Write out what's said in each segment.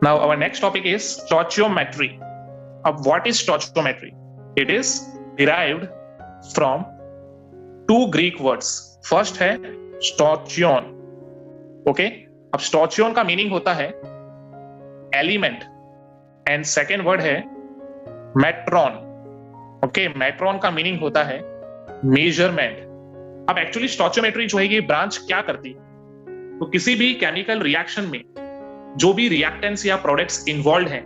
Now our next topic is stoichiometry. What is stoichiometry? It is derived from two Greek words. First है stoichion. Okay? अब stoichion का meaning होता है element and second word है मेट्रॉन. Okay, मेट्रॉन का meaning होता है मेजरमेंट. अब एक्चुअली स्टोचियोमेट्री जो है ये ब्रांच क्या करती है, तो किसी भी केमिकल रिएक्शन में जो भी रिएक्टेंट्स या प्रोडक्ट्स इन्वॉल्व हैं,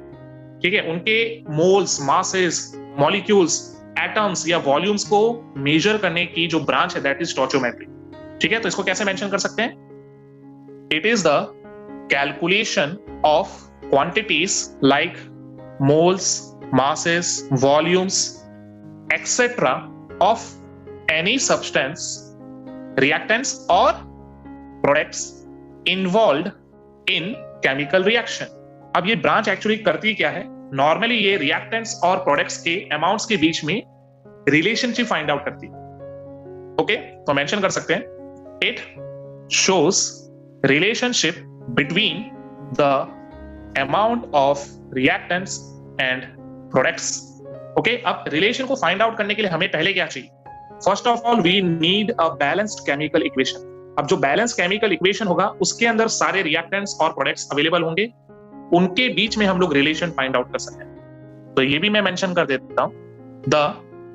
ठीक है, उनके मोल्स, मासेस, मॉलिक्यूल्स, एटम्स या वॉल्यूम्स को मेजर करने की जो ब्रांच है दैट इज स्टोचियोमेट्री. ठीक है, तो इसको कैसे मेंशन कर सकते हैं? It is the calculation of quantities like moles, masses, volumes, etc. of any substance, reactants or products involved in chemical reaction. अब ये ब्रांच एक्चुअली करती क्या है? नॉर्मली ये रिएक्टेंट्स और प्रोडक्ट्स के अमाउंट्स के बीच में रिलेशनशिप फाइंड आउट करती है. ओके, तो मेंशन कर सकते हैं it shows relationship between the amount of reactants and products. Okay, अब रिलेशन को फाइंड आउट करने के लिए हमें पहले क्या चाहिए? First of all we need a balanced chemical equation. अब जो बैलेंस केमिकल इक्वेशन होगा उसके अंदर सारे रिएक्टेंट्स और प्रोडक्ट्स अवेलेबल होंगे, उनके बीच में हम लोग रिलेशन फाइंड आउट कर सकते हैं. तो ये भी मैं मेंशन कर देता हूं. The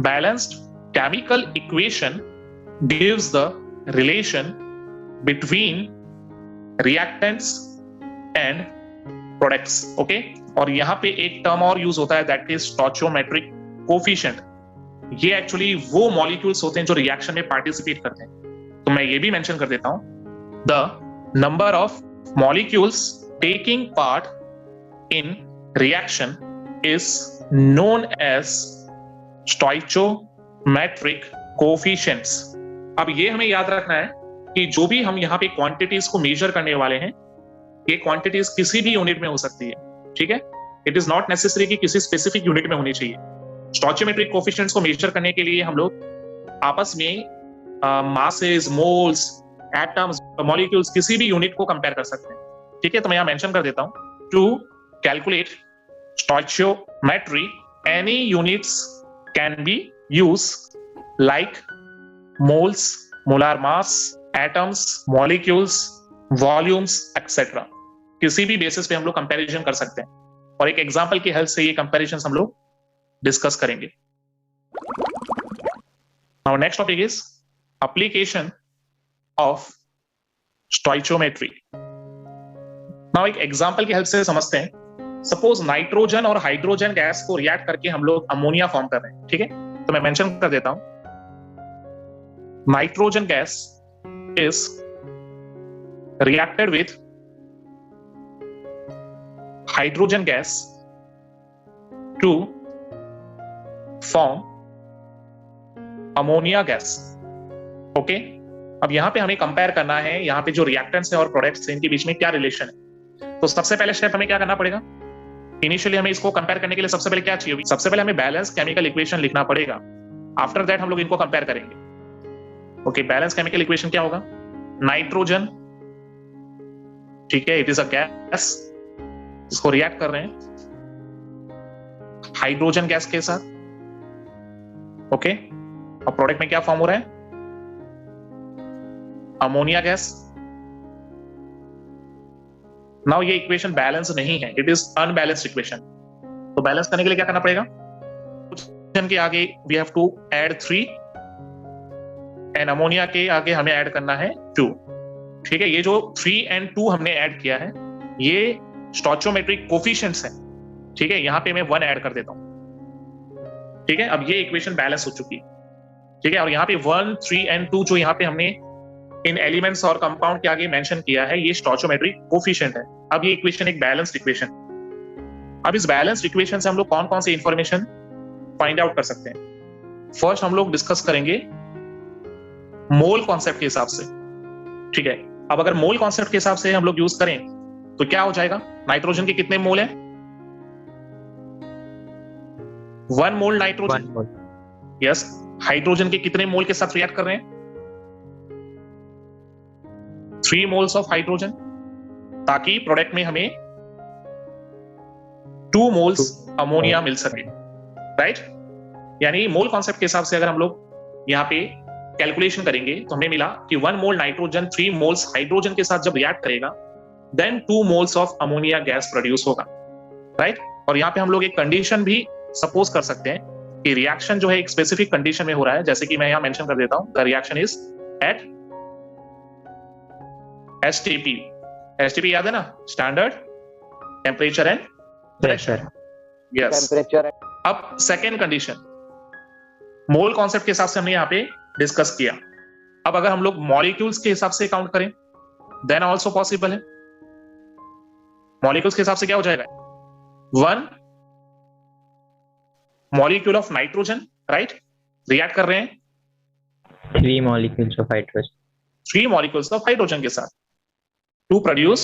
balanced chemical equation gives the relation between reactants and products. Okay, और यहां पे एक टर्म और यूज होता है दैट इज स्टोइचियोमेट्रिक कोफिशिएंट. ये एक्चुअली वो मॉलिक्यूल्स होते हैं जो रिएक्शन में पार्टिसिपेट करते हैं. तो मैं ये भी मेंशन कर देता हूं, the number of molecules taking part in reaction is known as stoichiometric coefficients. अब ये हमें याद रखना है कि जो भी हम यहाँ पे क्वांटिटीज को मेजर करने वाले हैं, ये क्वांटिटीज किसी भी यूनिट में हो सकती है. ठीक है, इट इज नॉट नेसेसरी कि किसी स्पेसिफिक यूनिट में होनी चाहिए. स्टोइचियोमेट्रिक कोफिशिएंट्स को मेजर करने के लिए हम लोग आपस में मासेस, मोल्स, एटम्स, मॉलिक्यूल्स किसी भी यूनिट को कंपेयर कर सकते हैं. ठीक है, तो मैं यहां मेंशन कर देता हूं, to calculate stoichiometry any units can be use like moles, molar mass, atoms, molecules, volumes etcetera. किसी भी बेसिस पे हम लोग कंपैरिजन कर सकते हैं और एक एग्जांपल की हेल्प से ये कंपैरिजन हम लोग डिस्कस करेंगे. Now next topic is application of stoichiometry. Now एक एग्जांपल की हेल्प से समझते हैं. सपोज नाइट्रोजन और हाइड्रोजन गैस को रिएक्ट करके हम लोग अमोनिया फॉर्म कर रहे हैं. ठीक है, तो मैं मेंशन कर देता हूं, nitrogen gas is reacted with hydrogen gas to form ammonia gas. Okay, अब यहां पे हमें कंपेयर करना है यहां पे जो रिएक्टेंट्स है और प्रोडक्ट्स है इनके बीच में क्या रिलेशन है. तो सबसे पहले स्टेप हमें क्या करना पड़ेगा? इनिशियली हमें इसको कंपेयर करने के लिए सबसे पहले क्या चाहिए? सबसे पहले हमें बैलेंस केमिकल इक्वेशन लिखना पड़ेगा. आफ्टर दैट हम लोग इनको कंपेयर करेंगे. ओके, बैलेंस केमिकल इक्वेशन क्या होगा? नाइट्रोजन, ठीक है, इट इज अ गैस, इसको रिएक्ट कर रहे हैं हाइड्रोजन गैस के साथ. ओके, अब प्रोडक्ट में क्या फॉर्म हो रहा है? Ammonia gas. नाउ ये इक्वेशन बैलेंस नहीं है, इट इज अनबैलेंस्ड इक्वेशन. तो बैलेंस करने के लिए क्या करना पड़ेगा? के आगे we have to add 3 and ammonia के आगे हमें ऐड करना है 2. ठीक है, ये जो 3 and 2 हमने ऐड किया है ये स्टोइचियोमेट्रिक कोफिशिएंट्स हैं. ठीक है, यहां पे मैं 1 ऐड कर देता हूं. ठीक है, अब ये इक्वेशन बैलेंस हो चुकी है. ठीक है, और यहाँ पे 1, 3 and 2 जो यहाँ पे हमने इन एलिमेंट्स और कंपाउंड के आगे मेंशन किया है ये स्टोइचियोमेट्रिक कोफिशिएंट है. अब ये इक्वेशन एक बैलेंस्ड इक्वेशन. अब इस बैलेंस्ड इक्वेशन से हम लोग कौन कौन सी इंफॉर्मेशन फाइंड आउट कर सकते हैं? फर्स्ट हम लोग डिस्कस करेंगे मोल कॉन्सेप्ट के हिसाब से. ठीक है, अब अगर मोल कॉन्सेप्ट के हिसाब से हम लोग यूज करें तो क्या हो जाएगा? नाइट्रोजन के कितने मोल हैं? 1 मोल नाइट्रोजन. यस, हाइड्रोजन के कितने मोल के साथ रिएक्ट कर रहे हैं? 3 मोल्स ऑफ हाइड्रोजन. ताकि प्रोडक्ट में हमें 2 मोल्स अमोनिया मिल सके, राइट? यानी मोल कॉन्सेप्ट के हिसाब से अगर हम लोग यहाँ पे कैलकुलेशन करेंगे तो हमें मिला कि 1 मोल नाइट्रोजन 3 मोल्स हाइड्रोजन के साथ जब रिएक्ट करेगा then 2 moles of ammonia gas produce होगा, राइट? और यहाँ पे हम लोग एक कंडीशन भी सपोज कर सकते हैं कि रिएक्शन जो है एक स्पेसिफिक कंडीशन में हो रहा है, जैसे कि मैं यहाँ मेंशन कर देता हूँ, the reaction is at STP. STP याद है ना, standard temperature and pressure, yes. अब सेकेंड कंडीशन मोल कॉन्सेप्ट के हिसाब से हमने यहाँ पे डिस्कस किया। अब अगर हम लोग मॉलिक्यूल्स के हिसाब से काउंट करें देन ऑल्सो पॉसिबल है। मॉलिक्यूल्स के हिसाब से क्या हो जाएगा, 1 molecule of nitrogen, right, react कर रहे हैं 3 molecules of hydrogen, 3 molecules of hydrogen के साथ to produce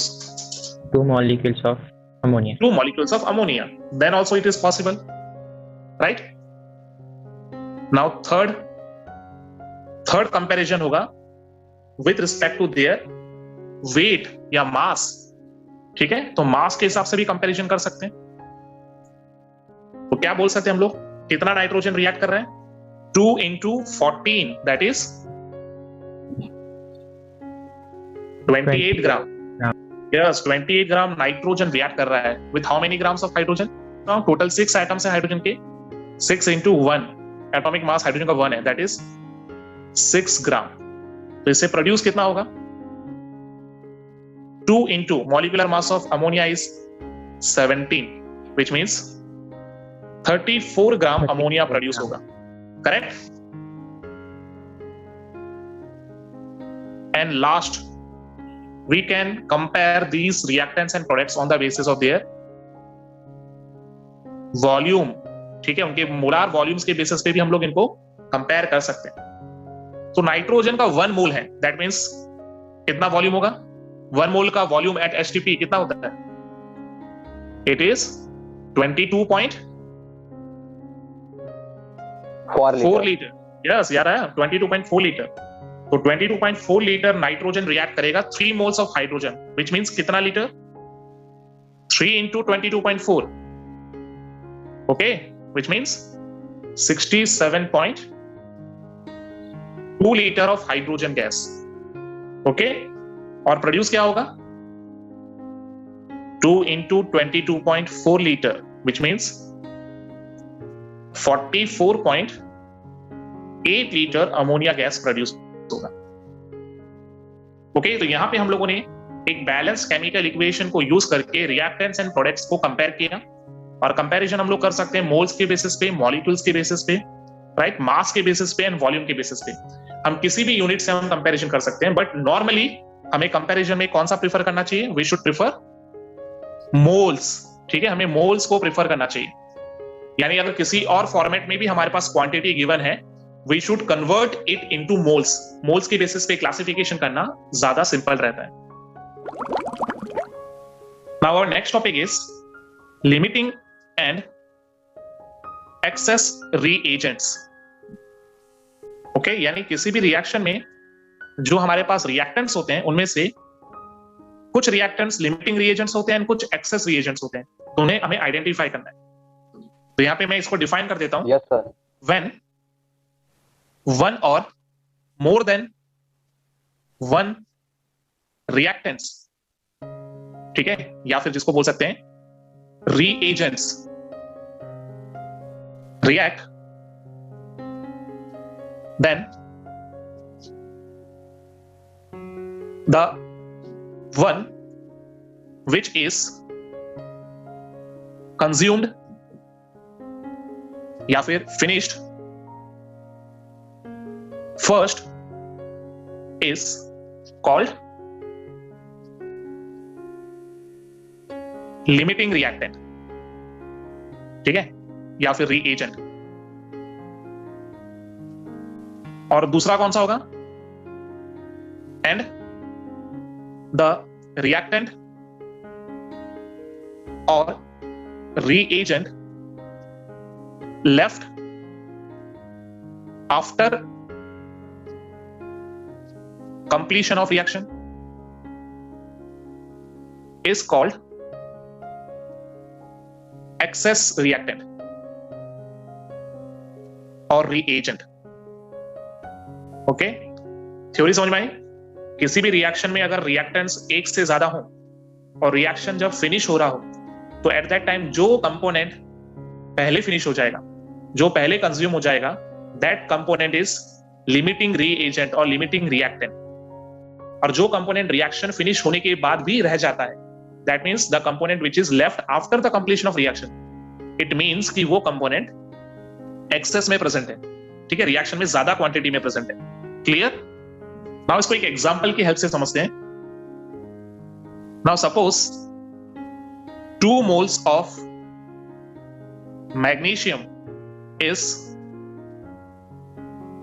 2 molecules of ammonia. 2 molecules of ammonia, then also it is possible, right? Now third comparison होगा with respect to their weight या mass, ठीक है? तो mass के हिसाब से भी कंपैरिजन कर सकते हैं। तो क्या बोल सकते हैं हम लोग, कितना नाइट्रोजन रिएक्ट कर रहे हैं, 2 into 14, that is 28 gram. Yes, 28 gram nitrogen react कर रहा है with how many grams of hydrogen? Now total 6 atoms है हाइड्रोजन के, 6 into 1 एटॉमिक मास हाइड्रोजन का 1 है, that is 6 ग्राम। तो इससे प्रोड्यूस कितना होगा, 2 into molecular mass of ammonia is 17, which means 34 gram ammonia produce होगा, correct? And last we can compare these reactants and products on the basis of their volume, ठीक है? उनके मोलार वॉल्यूम्स के basis पे भी हम लोग इनको कंपेयर कर सकते हैं। तो नाइट्रोजन का 1 मोल है, दैट मींस कितना वॉल्यूम होगा, 1 मोल का वॉल्यूम एट एचटीपी कितना होता है, इट इज 22.4 लीटर। यस, याद आया, 22.4 लीटर। तो 22.4 लीटर नाइट्रोजन रिएक्ट करेगा 3 moles of hydrogen, which means कितना litre, 3 into 22.4, okay, which means 67.2 litre of hydrogen gas, okay? और प्रोड्यूस क्या होगा, 2 into 22.4 litre, which means 44.8 litre ammonia gas produce होगा, okay? तो यहां पे हम लोगों ने एक बैलेंस केमिकल इक्वेशन को यूज करके रिएक्टेंट्स एंड प्रोडक्ट्स को कंपेयर किया, और कंपैरिजन हम लोग कर सकते हैं मोल्स के बेसिस पे, मॉलिक्यूल्स के बेसिस पे, राइट, मास के बेसिस पे एंड वॉल्यूम के बेसिस पे। हम किसी भी यूनिट से हम कंपैरिजन कर सकते हैं, बट नॉर्मली हमें कंपैरिजन में कौन सा प्रीफर करना चाहिए, वी शुड प्रीफर मोल्स, ठीक है? हमें मोल्स को प्रीफर करना चाहिए। यानी अगर किसी और फॉर्मेट में भी हमारे पास क्वांटिटी गिवन है, we should convert it into moles. Moles के बेसिस पे क्लासिफिकेशन करना ज्यादा सिंपल रहता है। Now our next topic is limiting and excess reagents, okay? यानी किसी भी रिएक्शन में जो हमारे पास रिएक्टेंट्स होते हैं उनमें से कुछ रिएक्टेंट्स लिमिटिंग रिएजेंट्स होते हैं, कुछ एक्सेस रिएजेंट्स होते हैं, तो उन्हें हमें आइडेंटिफाई करना है। तो यहां पे मैं इसको डिफाइन कर देता हूं। Yes sir. When 1 or more than 1 reactants, ठीक है, या फिर जिसको बोल सकते हैं reagents, react, then the one which is consumed या फिर finished first is called limiting reactant, ठीक है, या फिर reagent। और दूसरा कौन सा होगा, and the reactant or reagent left after completion of reaction is called excess reactant और रीएजेंट। ओके, थ्योरी समझ में आई? किसी भी रिएक्शन में अगर रिएक्टेंट्स एक से ज्यादा हो और रिएक्शन जब फिनिश हो रहा हो तो एट दैट टाइम जो कंपोनेंट पहले फिनिश हो जाएगा, जो पहले कंज्यूम हो जाएगा, that component is limiting reagent और लिमिटिंग रिएक्टेंट। और जो कंपोनेंट रिएक्शन फिनिश होने के बाद भी रह जाता है, that means the component which is left after the completion of reaction, it means कि वो कंपोनेंट एक्सेस में प्रेजेंट है। ठीक है, रिएक्शन में ज्यादा क्वांटिटी में प्रेजेंट है। क्लियर? नाउ इसको एक एग्जांपल की हेल्प से समझते हैं। Now suppose 2 moles of magnesium is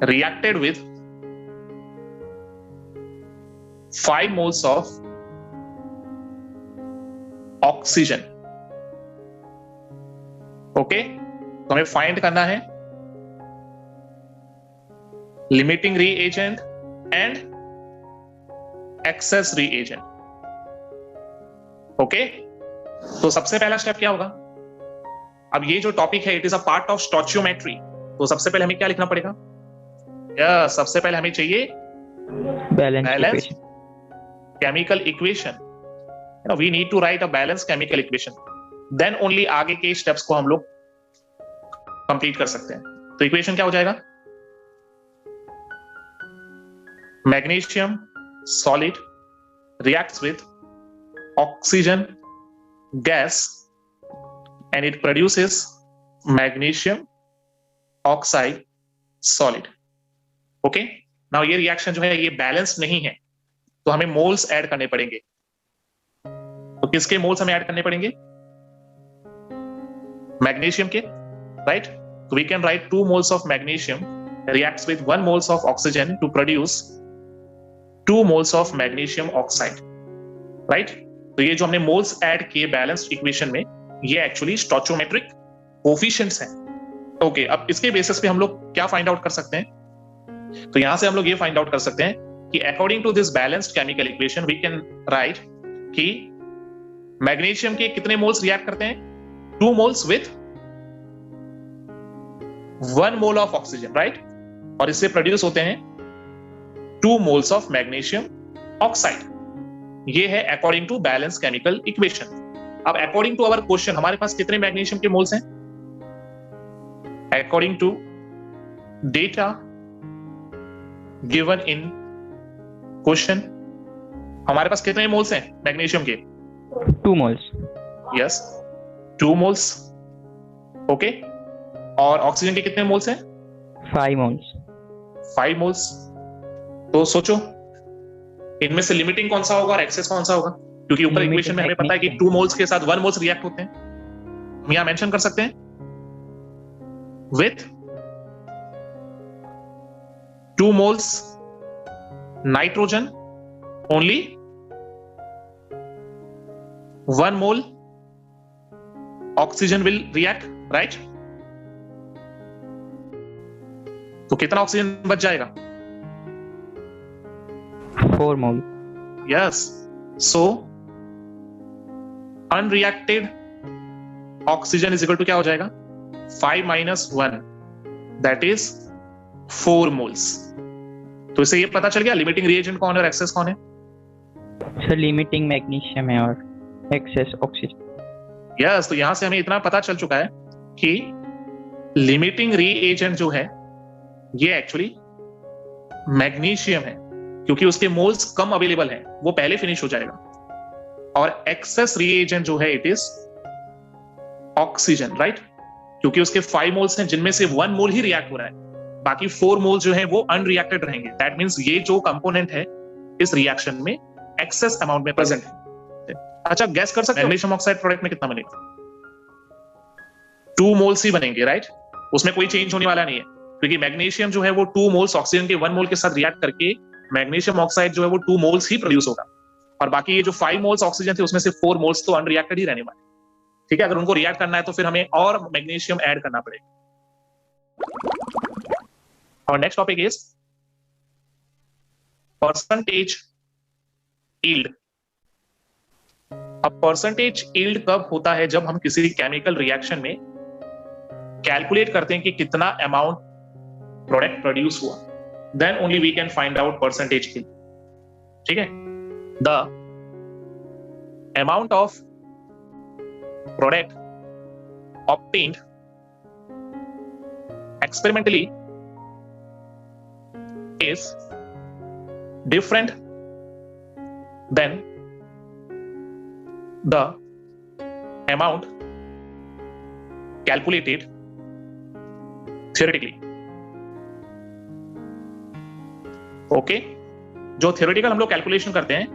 reacted with 5 moles of oxygen. Okay, तो हमें फाइंड करना है limiting reagent and excess reagent. Okay, तो सबसे पहला स्टेप क्या होगा? अब ये जो टॉपिक है it is a part of stoichiometry, तो सबसे पहले हमें क्या लिखना पड़ेगा? सबसे पहले हमें चाहिए balance chemical equation. We need to write a balance chemical equation, then only आगे के स्टेप्स को हम लोग कंप्लीट कर सकते हैं। तो इक्वेशन क्या हो जाएगा? Magnesium solid reacts with oxygen gas and it produces magnesium oxide solid. Okay, now ये रिएक्शन जो है ये बैलेंस नहीं है, तो हमें मोल्स ऐड करने पड़ेंगे। तो किसके मोल्स हमें ऐड करने पड़ेंगे? मैग्नीशियम के, राइट? तो we can write 2 moles of magnesium reacts with 1 moles of oxygen to produce 2 moles of magnesium oxide, right? तो ये जो हमने मोल्स ऐड किए बैलेंस्ड इक्वेशन में, ये एक्चुअली स्टोचियोमेट्रिक कोफिशिएंट्स हैं। ओके, अब इसके बेसिस पे हम लोग क्या फाइंड आउट कर सकते हैं? तो यहां से हम लोग ये फाइंड आउट कर सकते हैं कि according to this balanced chemical equation we can write कि मैग्नीशियम के कितने मोल्स रिएक्ट करते हैं? 2 moles with 1 mole of oxygen, right? और इससे प्रोड्यूस होते हैं 2 moles ऑफ मैग्नीशियम ऑक्साइड। ये है according to balance chemical equation. अब अकॉर्डिंग टू अवर क्वेश्चन हमारे पास कितने मैग्नीशियम के मोल्स हैं? According to data given in question हमारे पास कितने मोल्स हैं मैग्नीशियम के? 2 moles. Yes, 2 moles. ओके, और ऑक्सीजन के कितने मोल्स हैं? 5 moles. 5 moles. तो सोचो इनमें से लिमिटिंग कौन सा होगा और एक्सेस कौन सा होगा? क्योंकि ऊपर इक्वेशन में हमें पता है कि 2 moles के साथ 1 moles रिएक्ट होते हैं। हम यहां मेंशन कर सकते हैं with 2 moles nitrogen only 1 mole oxygen will react, right? तो कितना ऑक्सीजन बच जाएगा? 4 moles. Yes. So unreacted oxygen is equal to क्या हो जाएगा? 5 minus 1, that is 4 moles. तो इससे ये पता चल गया लिमिटिंग रिएजेंट कौन है और एक्सेस कौन है? सर लिमिटिंग मैग्नीशियम है और एक्सेस ऑक्सीजन। यस, तो यहां से हमें इतना पता चल चुका है कि लिमिटिंग रिएजेंट जो है ये एक्चुअली मैग्नीशियम है, क्योंकि उसके मोल्स कम अवेलेबल हैं, वो पहले फिनिश हो जाएगा। और एक्सेस रिएजेंट जो है इट इज ऑक्सीजन, राइट? क्योंकि उसके 5 moles हैं जिनमें से 1 mole ही रिएक्ट हो रहा है, बाकी 4 moles जो है वो अनरिएक्टेड रहेंगे। दैट मींस ये जो कंपोनेंट है इस रिएक्शन में एक्सेस अमाउंट में प्रेजेंट है। अच्छा, गैस कर सकते हैं मैग्नीशियम ऑक्साइड प्रोडक्ट में कितना बनेगा? 2 moles ही बनेंगे, राइट? उसमें कोई चेंज होने वाला नहीं है, क्योंकि मैग्नीशियम जो है वो 2 moles ऑक्सीजन के 1 mole के साथ रिएक्ट करके मैग्नीशियम ऑक्साइड जो है वो 2 moles ही प्रोड्यूस होगा। और बाकी ये जो 5 moles ऑक्सीजन थे उसमें से 4 moles तो अनरिएक्टेड ही रहने वाले। ठीक है, अगर उनको रिएक्ट करना है तो फिर हमें और मैग्नीशियम ऐड करना पड़ेगा। और next topic is percentage yield. अब परसेंटेज यील्ड कब होता है? जब हम किसी केमिकल रिएक्शन में कैलकुलेट करते हैं कि कितना अमाउंट प्रोडक्ट प्रोड्यूस हुआ, then only we can find out percentage yield. ठीक है, the amount of product obtained experimentally is different than the amount calculated theoretically. Okay, जो theoretical हम लोग कैलकुलेशन करते हैं,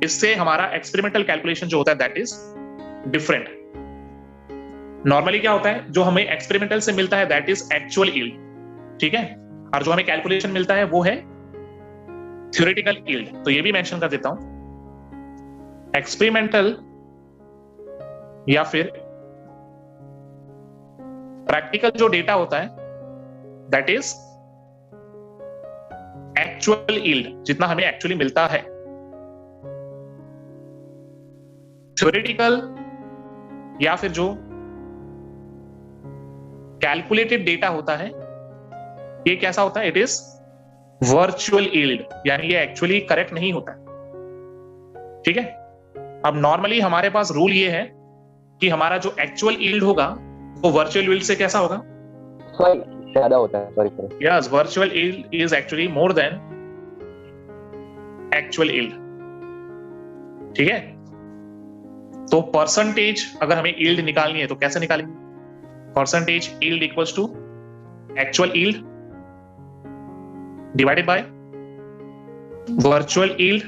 इससे हमारा एक्सपेरिमेंटल कैलकुलेशन जो होता है दैट इज डिफरेंट। नॉर्मली क्या होता है, जो हमें एक्सपेरिमेंटल से मिलता है दैट इज एक्चुअल यील्ड, ठीक है, और जो हमें कैलकुलेशन मिलता है वो है थ्योरेटिकल यील्ड। तो ये भी मेंशन कर देता हूं, एक्सपेरिमेंटल या फिर प्रैक्टिकल जो डेटा होता है दैट इज एक्चुअल यील्ड, जितना हमें एक्चुअली मिलता है। थ्योरेटिकल या फिर जो कैलकुलेटेड डेटा होता है, ये कैसा होता है? इट इज वर्चुअल यील्ड, यानी ये एक्चुअली करेक्ट नहीं होता है। ठीक है, अब नॉर्मली हमारे पास रूल ये है कि हमारा जो एक्चुअल यील्ड होगा वो वर्चुअल यील्ड से कैसा होगा? ज्यादा होता है। Sorry. Yes, virtual yield is actually more than actual yield. ठीक है, तो परसेंटेज अगर हमें यील्ड निकालनी है तो कैसे निकालेंगे? Percentage yield equals to actual yield divided by virtual yield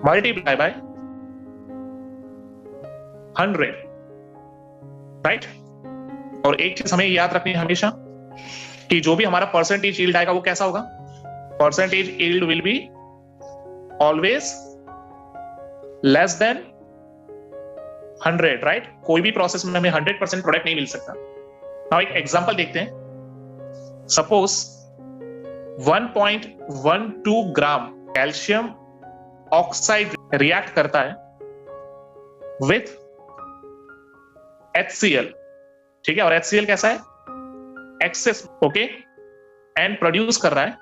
multiply by 100, right. और एक चीज हमें याद रखनी है हमेशा कि जो भी हमारा परसेंटेज यील्ड आएगा वो कैसा होगा? Percentage yield will be always less than 100, right. कोई भी प्रोसेस में हमें 100% प्रोडक्ट नहीं मिल सकता। नाउ एक एग्जांपल देखते हैं। सपोज 1.12 ग्राम कैल्शियम ऑक्साइड रिएक्ट करता है विथ HCl, ठीक है, और HCl कैसा है? एक्सेस, ओके, एंड प्रोड्यूस कर रहा है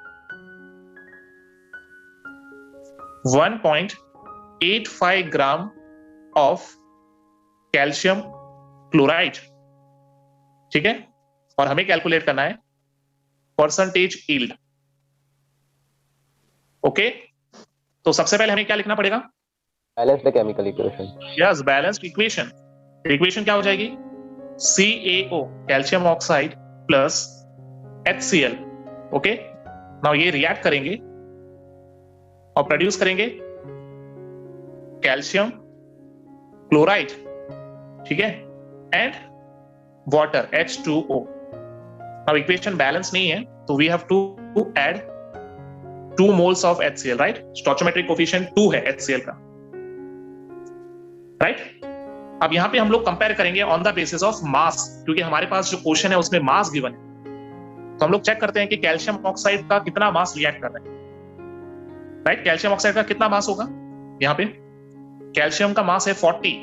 1.85 ग्राम ऑफ कैल्शियम क्लोराइड, ठीक है, और हमें कैलकुलेट करना है परसेंटेज यील्ड। ओके, तो सबसे पहले हमें क्या लिखना पड़ेगा? Balanced chemical equation. Yes, balanced equation. Equation क्या हो जाएगी? CaO calcium oxide plus HCl। Okay, now ये रिएक्ट करेंगे और प्रोड्यूस करेंगे कैल्शियम क्लोराइड, ठीक है, एंड वाटर H2O। अब इक्वेशन बैलेंस नहीं है तो we have to add 2 moles of HCl, right. Stoichiometric coefficient 2 है HCl का, राइट। अब यहां पे हम लोग कंपेयर करेंगे on the basis of mass, क्योंकि हमारे पास जो क्वेश्चन है उसमें मास गिवन है। तो हम लोग चेक करते हैं कि कैल्शियम ऑक्साइड का कितना मास रिएक्ट कर रहा है, राइट। कैल्शियम ऑक्साइड का कितना मास होगा? यहां पे कैल्शियम का मास है 40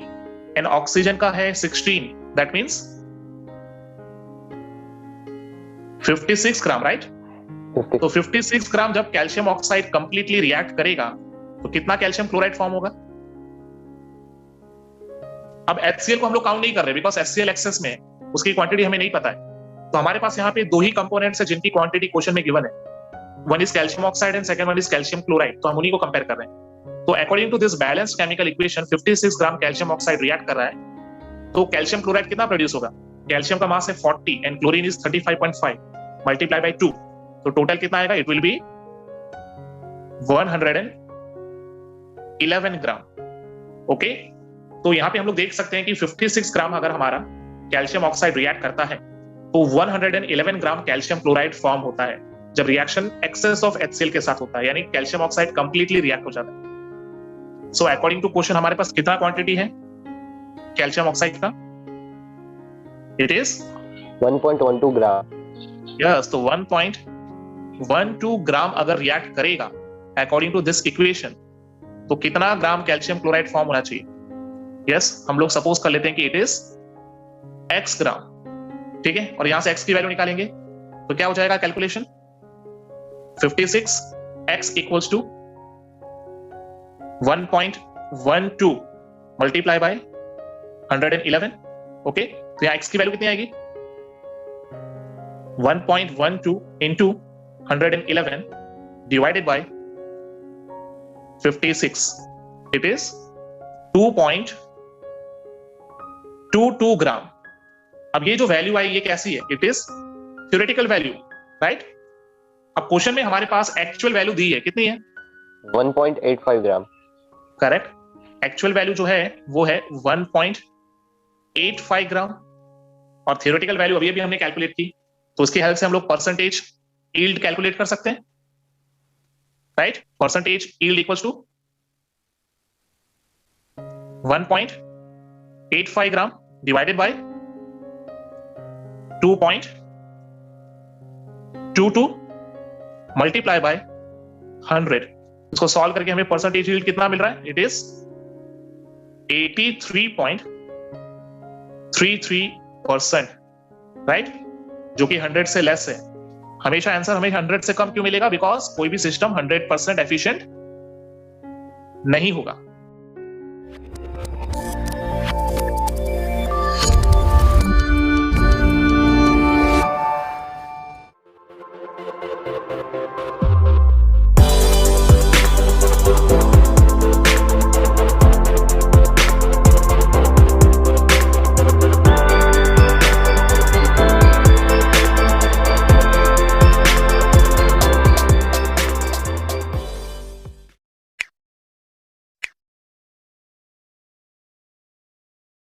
एंड ऑक्सीजन का है 16, दैट मींस 56 ग्राम, राइट। तो 56 ग्राम जब कैल्शियम ऑक्साइड कंप्लीटली रिएक्ट करेगा तो कितना कैल्शियम क्लोराइड फॉर्म होगा? अब HCl को हम लोग काउंट नहीं कर रहे बिकॉज HCl एक्सेस में, उसकी क्वांटिटी हमें नहीं पता है। तो हमारे पास यहाँ पे 2 ही कंपोनेंट्स है जिनकी क्वांटिटी क्वेश्चन में गिवन है, one is calcium oxide and second one is calcium chloride. तो हम उन्हीं को कंपेयर कर रहे हैं। तो according to this balanced chemical equation 56 gram calcium oxide react कर रहा है, तो कैल्शियम क्लोराइड कितना प्रोड्यूस होगा? कैल्शियम का मास है 40 and chlorine is 35.5 multiply by 2, तो टोटल कितना आएगा? It will be 111 gram. Okay, तो यहां पे हम लोग देख सकते हैं कि 56 ग्राम अगर हमारा कैल्शियम ऑक्साइड रिएक्ट करता है तो 111 ग्राम कैल्शियम क्लोराइड फॉर्म होता है जब रिएक्शन एक्सेस ऑफ HCl के साथ होता है, यानी कैल्शियम ऑक्साइड कंप्लीटली रिएक्ट हो जाता है। सो अकॉर्डिंग टू क्वेश्चन हमारे पास कितना क्वांटिटी है कैल्शियम ऑक्साइड का? It is 1.12 gram. यस, तो 1.12 ग्राम अगर रिएक्ट करेगा अकॉर्डिंग टू दिस इक्वेशन, तो कितना ग्राम कैल्शियम क्लोराइड फॉर्म होना चाहिए? यस, हम लोग सपोज कर लेते हैं कि इट इज x ग्राम, ठीक है, और यहां से x की वैल्यू निकालेंगे तो क्या हो जाएगा calculation? 56x equals to 1.12 multiply by 111। Okay, तो यहां x की वैल्यू कितनी आएगी? 1.12 into 111 divided by 56, it is 2.22 gram. अब ये जो वैल्यू आई ये कैसी है? It is theoretical value, right? अब क्वेश्चन में हमारे पास एक्चुअल वैल्यू दी है, कितनी है? 1.85 ग्राम। करेक्ट। एक्चुअल वैल्यू जो है वो है 1.85 ग्राम, और थ्योरेटिकल वैल्यू अभी हमने कैलकुलेट की, तो उसकी हेल्प से हम लोग परसेंटेज यील्ड कैलकुलेट कर सकते हैं, right? Percentage yield equals to 1.85 gram divided by 2.22 multiply by 100। इसको सॉल्व करके हमें परसेंटेज यील्ड कितना मिल रहा है? It is 83.33%, right? जो कि 100 से लेस है। हमेशा आंसर हमें 100 से कम क्यों मिलेगा? बिकॉज कोई भी सिस्टम 100% एफिशिएंट नहीं होगा।